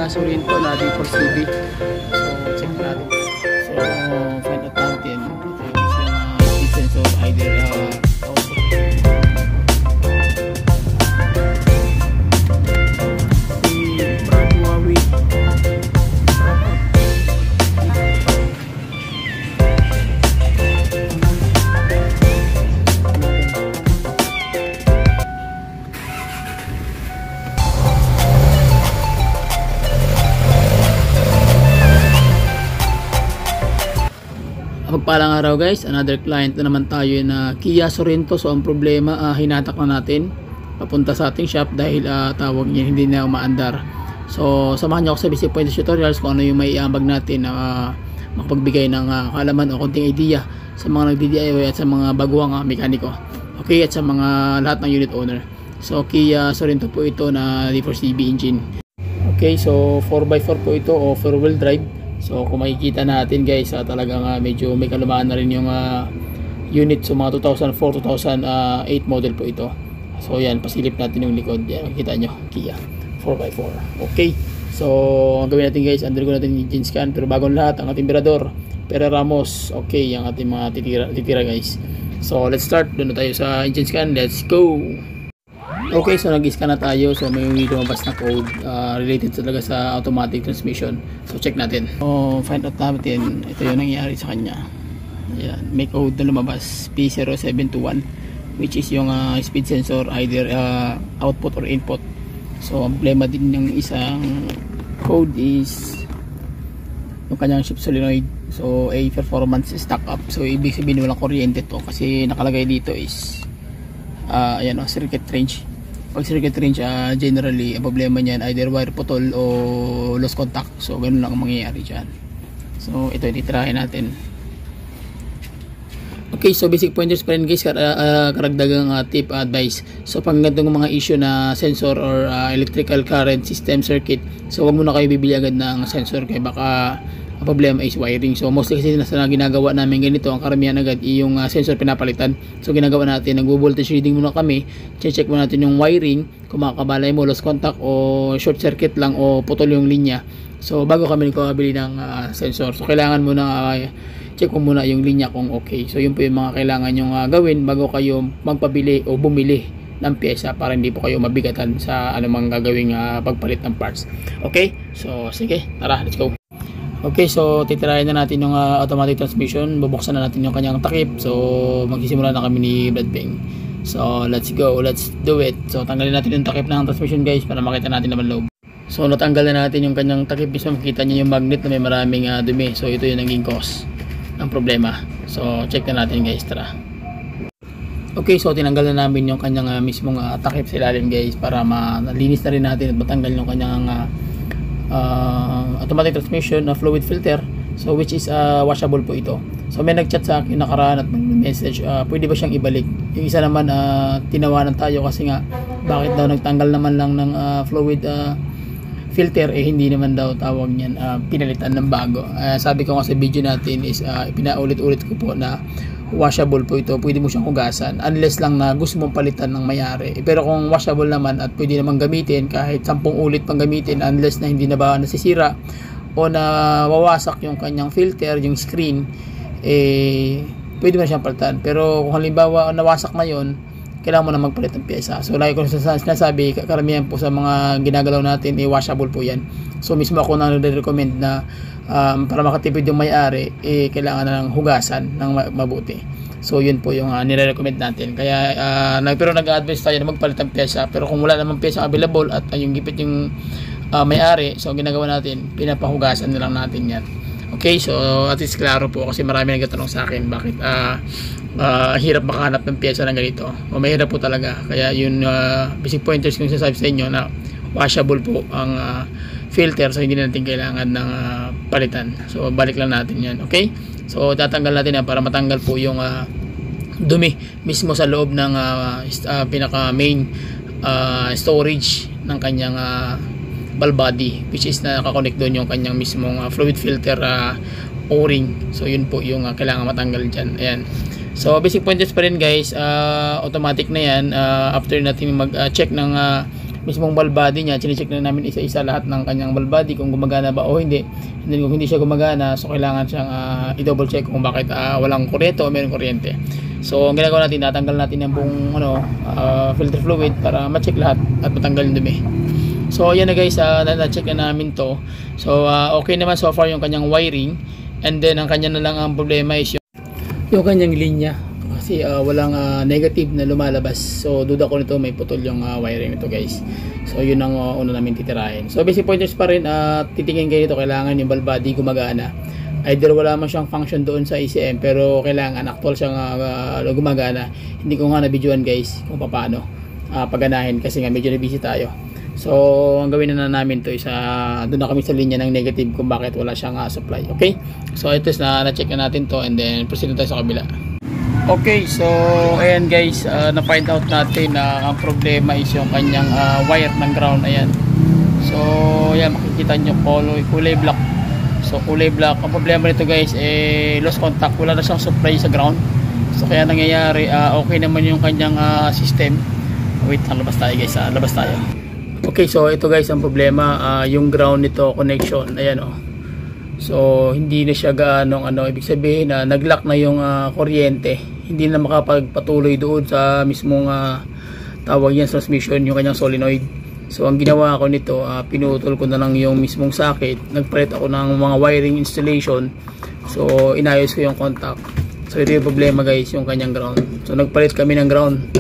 Kia Sorento na D4CB. So check natin. So find out natin ito is yung speed sensor either output. Pagpalang araw guys, another client na naman tayo na Kia Sorento. So ang problema, hinatak na natin papunta sa ating shop dahil tawag niya hindi na umaandar. So samahan niyo ako sa basic pointers tutorials kung ano yung may iambag natin na makapagbigay ng kaalaman o konting idea sa mga nagdi-DIY at sa mga baguhang mekaniko. Okay, at sa mga lahat ng unit owner. So Kia Sorento po ito na D4CB engine. Okay, so 4x4 po ito o 4-wheel drive. So kung makikita natin guys, talagang medyo may kalumaan na rin yung unit. So mga 2004-2008 model po ito. So yan, pasilip natin yung likod. Yan, makikita nyo, Kia 4x4. Okay, so ang gawin natin guys, undergo natin yung engine scan. Pero bago lahat, ang ating Mirador, Pere Ramos. Okay, yung ating mga titira guys. So let's start, doon na tayo sa engine scan. Let's go! Okay, so nag-scan na tayo. So may lumabas na code related talaga sa automatic transmission. So check natin. So find out natin ito yung nangyari sa kanya. Ayan, may code na lumabas P0721, which is yung speed sensor either output or input. So ang problema din ng isang code is yung kanyang shift solenoid. So a performance stack up. So ibig sabihin walang kuryente to kasi nakalagay dito is ayan, circuit range. Pag circuit range, generally ang problema niyan either wire putol o lost contact. So ganun lang ang mangyayari dyan. So ito, ititirahin natin. Okay, so basic pointers pa rin guys, karagdagang tip advice. So pag ganitong mga issue na sensor or electrical current system circuit, so wag muna kayo bibili agad ng sensor kaya baka ang problema is wiring. So mostly kasi na ginagawa namin ganito, ang karamihan agad yung sensor pinapalitan. So ginagawa natin, nag-voltage reading muna kami, check muna natin yung wiring, kung makakabalay mo, lost contact o short circuit lang o putol yung linya. So bago kami nagkakabili ng sensor, so kailangan muna check mo muna yung linya kung okay. So yun po yung mga kailangan yung gawin bago kayo magpabili o bumili ng pyesa para hindi po kayo mabigatan sa anumang gagawing pagpalit ng parts. Okay, so sige, tara, let's go. Okay, so titirahin na natin yung automatic transmission. Bubuksan na natin yung kanyang takip. So magsisimula na kami ni Brad Beng. So let's go, let's do it. So tanggalin natin yung takip ng transmission guys para makita natin naman loob. So natanggal na natin yung kanyang takip. So makita nyo yung magnet na may maraming dumi. So ito yung naging cause ng problema. So check na natin guys, tara. Okay, so tinanggal na namin yung kanyang mismong takip sa ilalim guys para malinis na rin natin at matanggal yung kanyang automatic transmission na fluid filter, so which is washable po ito. So may nagchat sa akin nakaraan at message, pwede ba siyang ibalik. Yung isa naman tinawanan tayo kasi nga bakit daw nagtanggal naman lang ng fluid filter, hindi naman daw tawag niyan pinalitan ng bago. Sabi ko nga sa video natin is pinaulit-ulit ko po na washable po ito, pwede mo siyang hugasan unless lang na gusto mong palitan ng may-ari. Pero kung washable naman at pwede namang gamitin kahit 10 ulit pang gamitin unless na hindi na ba nasisira o na wawasak yung kanyang filter, yung screen, pwede mo siyang palitan. Pero kung halimbawa nawasak na yun, kailangan mo na magpalit ng pyesa. So lagi ko sinasabi, karamihan po sa mga ginagalaw natin washable po yan. So mismo ako na nare-recommend na para makatipid yung may-ari, kailangan na ng hugasan ng mabuti. So yun po yung nire-recommend natin. Kaya pero nag-advise tayo na magpalit ng pyesa. Pero kung wala namang pyesa available at yung gipit yung may-ari, so ginagawa natin, pinapahugasan na lang natin yan. Okay, so at least klaro po kasi marami nagtatanong sa akin bakit hirap makahanap ng pyesa ng ganito. O mahirap po talaga. Kaya yun basic pointers kung sasabi sa inyo na washable po ang filter, so hindi natin kailangan ng palitan. So balik lang natin yan. Okay, so tatanggal natin yan para matanggal po yung dumi mismo sa loob ng pinaka main storage ng kanyang valve body, which is nakakonect doon yung kanyang mismong fluid filter o-ring. So yun po yung kailangan matanggal dyan. Ayan. So basic pointers pa rin guys, automatic na yan after natin mag check ng mismong valve body niya, chinecheck na namin isa-isa lahat ng kanyang valve body kung gumagana ba o hindi. And then kung hindi siya gumagana, so kailangan siyang i-double check kung bakit walang kuryente o meron kuryente. So ang ginagawa natin, natanggal natin yung buong filter fluid para ma-check lahat at matanggal yung dumi. So yan na guys, na-check na namin to. So okay naman so far yung kanyang wiring, and then ang kanya na lang ang problema is yung kanyang linya. Kasi walang negative na lumalabas. So duda ko nito may putol yung wiring nito guys. So yun ang una namin titirahin. So basic pointers pa rin, titingin kayo dito, kailangan yung valve body gumagana. Either wala man siyang function doon sa ECM, pero kailangan actual siyang gumagana. Hindi ko nga na-videoan guys kung paano paganahin kasi nga medyo na-busy tayo. So ang gawin na namin to is doon na kami sa linya ng negative kung bakit wala siyang supply. Okay, so ito is na-check na natin to, and then proceed na tayo sa kabila. Okay, so ayan guys, na-find out natin na ang problema is yung kanyang wire ng ground. Ayan, so ayan, makikita nyo kulay black. So kulay black, ang problema nito guys lost contact, wala na siyang supply sa ground. So kaya nangyayari, okay naman yung kanyang system. Wait lang, labas tayo guys, labas tayo. Okay, so ito guys ang problema, yung ground nito connection, ayan so hindi na siya gaano ibig sabihin na nag-lock na yung kuryente, hindi na makapagpatuloy doon sa mismong tawag yan transmission, yung kanyang solenoid. So ang ginawa ko nito, pinutol ko na lang yung mismong socket, nagpalit ako ng mga wiring installation, so inayos ko yung contact. So ito yung problema guys, yung kanyang ground. So nagpalit kami ng ground,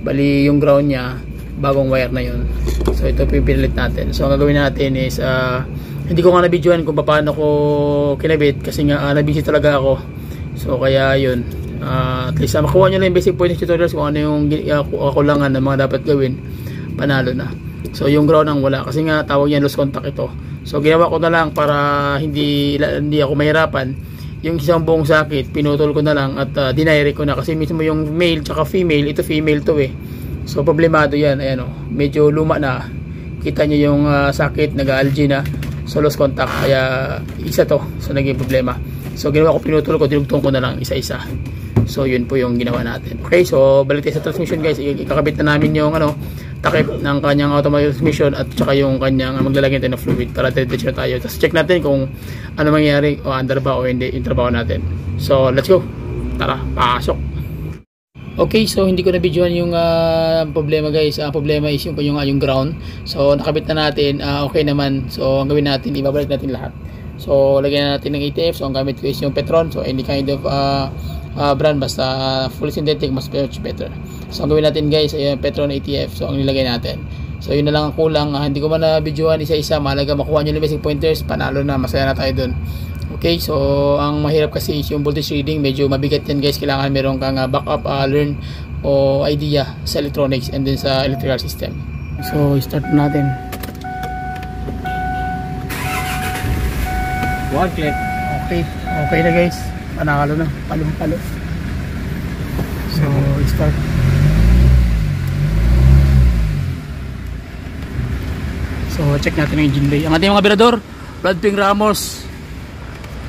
bali yung ground niya bagong wire na yun. So ito po yung pinalit natin. So ang gagawin natin is hindi ko nga na-videoan kung paano ko kinabit kasi nga na-busy talaga ako. So kaya yun, at least makuha nyo lang yung basic points tutorials kung ano yung kulangan na mga dapat gawin, panalo na. So yung ground ang wala kasi nga tawag yan lost contact ito. So ginawa ko na lang para hindi ako mahirapan, yung isang buong socket pinutol ko na lang at dinire ko na kasi mismo yung male tsaka female, ito female to so problemado yan. Ayan medyo luma na, kita nyo yung socket nag-algae na, so lost contact, kaya isa to, so naging problema. So ginawa ko, pinutol ko, dinugtong ko na lang isa-isa. So yun po yung ginawa natin. Okay, so balik tayo sa transmission guys. Ikakabit na namin yung takip ng kanyang automatic transmission at saka yung kanyang maglalagay natin ng fluid para diretso na tayo. Tapos check natin kung ano mangyayari, o under ba o hindi yung trabaho natin. So let's go, tara, pasok. Okay, so hindi ko na videoan yung problema guys. Problema is yung ground. So nakabit na natin, okay naman. So ang gawin natin, ibabalik natin lahat. So lagyan na natin ng ATF. So ang gamit ko is yung Petron. So any kind of brand, basta fully synthetic, mas much better. So ang gawin natin guys ay Petron ATF. So ang nilagay natin. So yun na lang ang kulang. Hindi ko man na videoan isa-isa. Mahalaga makuha nyo yung basic pointers, panalo na, masaya na tayo dun. Okay, so ang mahirap kasi is yung voltage reading, medyo mabigat yan guys. Kailangan meron kang backup learn o idea sa electronics and then sa electrical system. So start natin. One click. Okay na guys, panakalo na, palong-palo. So start. So check natin ang engine bay. Ang ating mga birador, Bradping Ramos,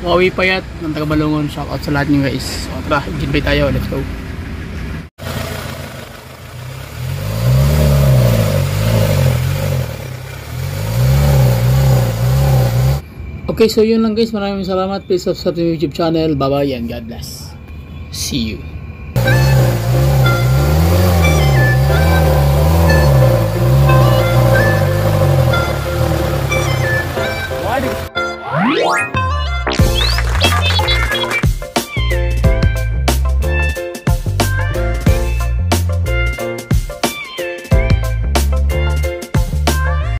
Wawi Payat ng taga Balungon. Shout out sa lahat nyo guys. So tara, engine bay tayo, let's go. Okay, so yun lang guys, maraming salamat. Please subscribe to my YouTube channel. Bye bye and God bless. See you.